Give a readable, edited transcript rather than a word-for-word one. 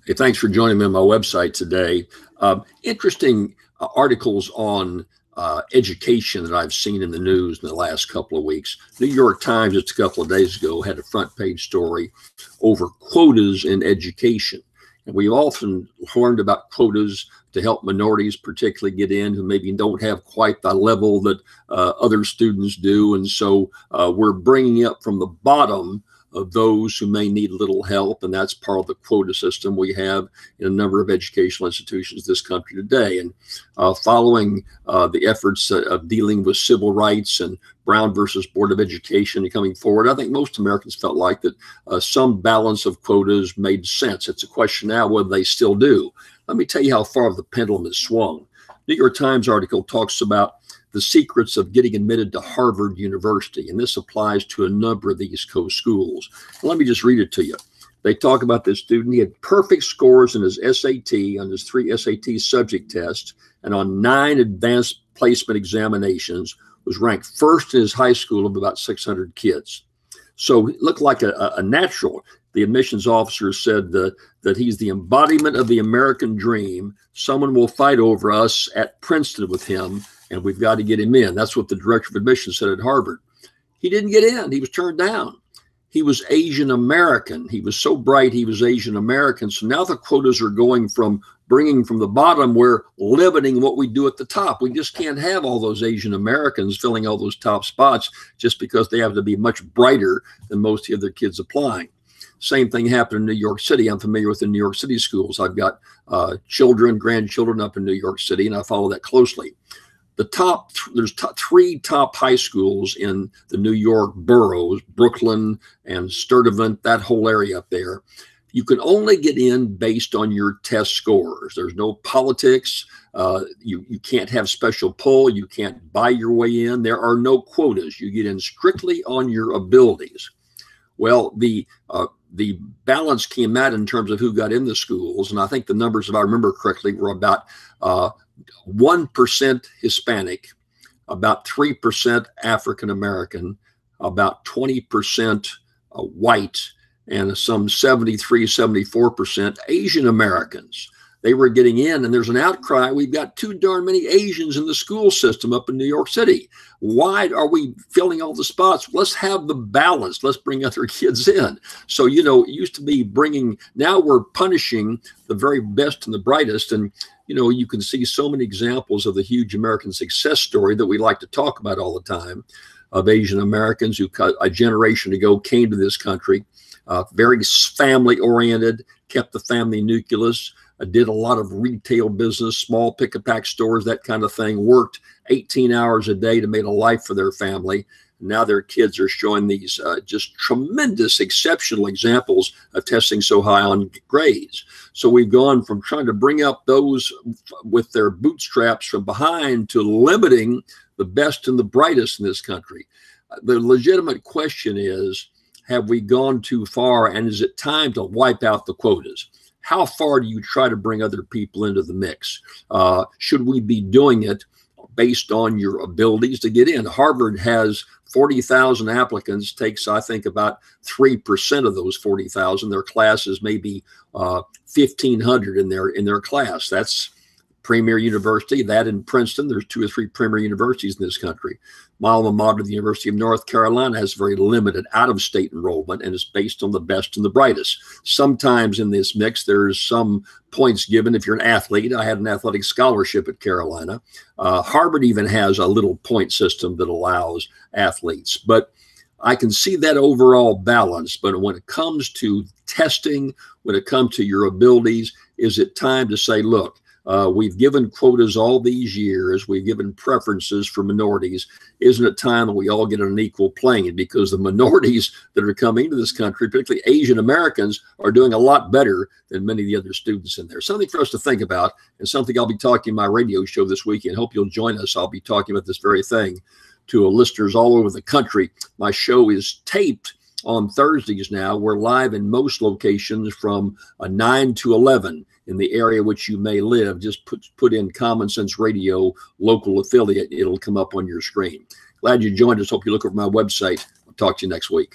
Hey, thanks for joining me on my website today. Interesting articles on education that I've seen in the news in the last couple of weeks. New York Times just a couple of days ago had a front page story over quotas in education. And we've often learned about quotas to help minorities particularly get in who maybe don't have quite the level that other students do. And so we're bringing up from the bottom of those who may need a little help, and that's part of the quota system we have in a number of educational institutions in this country today. And following the efforts of dealing with civil rights and Brown versus Board of Education and coming forward, I think most Americans felt like that some balance of quotas made sense. It's a question now whether they still do. Let me tell you how far the pendulum has swung. New York Times article talks about the secrets of getting admitted to Harvard University, and this applies to a number of the East Coast schools. Let me just read it to you. They talk about this student. He had perfect scores in his SAT, on his 3 SAT subject tests, and on 9 advanced placement examinations, was ranked first in his high school of about 600 kids. So it looked like a natural. The admissions officer said that he's the embodiment of the American dream. Someone will fight over us at Princeton with him, and we've got to get him in. That's what the director of admissions said at Harvard. He didn't get in. He was turned down. He was Asian American. He was so bright, he was Asian American. So now the quotas are going from bringing from the bottom, we're limiting what we do at the top. We just can't have all those Asian Americans filling all those top spots just because they have to be much brighter than most of the other kids applying. Same thing happened in New York City. I'm familiar with the New York City schools. I've got children, grandchildren up in New York City, and I follow that closely. There's 3 top high schools in the New York boroughs, Brooklyn and Sturtevant, that whole area up there. You can only get in based on your test scores. There's no politics. You can't have special pull. You can't buy your way in. There are no quotas. You get in strictly on your abilities. Well, the balance came out in terms of who got in the schools, and I think the numbers, if I remember correctly, were about 1% Hispanic, about 3% African American, about 20% white, and some 73, 74% Asian Americans. They were getting in, and there's an outcry. We've got too darn many Asians in the school system up in New York City. Why are we filling all the spots? Let's have the balance. Let's bring other kids in. So, you know, it used to be now we're punishing the very best and the brightest. And, you know, you can see so many examples of the huge American success story that we like to talk about all the time of Asian Americans who a generation ago came to this country, very family oriented, kept the family nucleus, did a lot of retail business, small pick-a-pack stores, that kind of thing, worked 18 hours a day to make a life for their family. Now their kids are showing these just tremendous, exceptional examples of testing so high on grades. So we've gone from trying to bring up those with their bootstraps from behind to limiting the best and the brightest in this country. The legitimate question is, have we gone too far, and is it time to wipe out the quotas? How far do you try to bring other people into the mix? Should we be doing it based on your abilities to get in? Harvard has 40,000 applicants, takes, I think, about 3% of those 40,000. Their class is maybe 1,500 in their class. That's premier university. That in Princeton, there's 2 or 3 premier universities in this country. My alma mater, the University of North Carolina, has very limited out-of-state enrollment, and it's based on the best and the brightest. Sometimes in this mix, there's some points given if you're an athlete. I had an athletic scholarship at Carolina. Harvard even has a little point system that allows athletes. But I can see that overall balance. But when it comes to testing, when it comes to your abilities, is it time to say, look, we've given quotas all these years. We've given preferences for minorities. Isn't it time that we all get on an equal plane? Because the minorities that are coming to this country, particularly Asian Americans, are doing a lot better than many of the other students in there. Something for us to think about, and something I'll be talking in my radio show this weekend. Hope you'll join us. I'll be talking about this very thing to listeners all over the country. My show is taped on Thursdays now. We're live in most locations from 9 to 11 in the area which you may live. Just put in Common Sense Radio local affiliate. It'll come up on your screen. Glad you joined us. Hope you look over my website. I'll talk to you next week.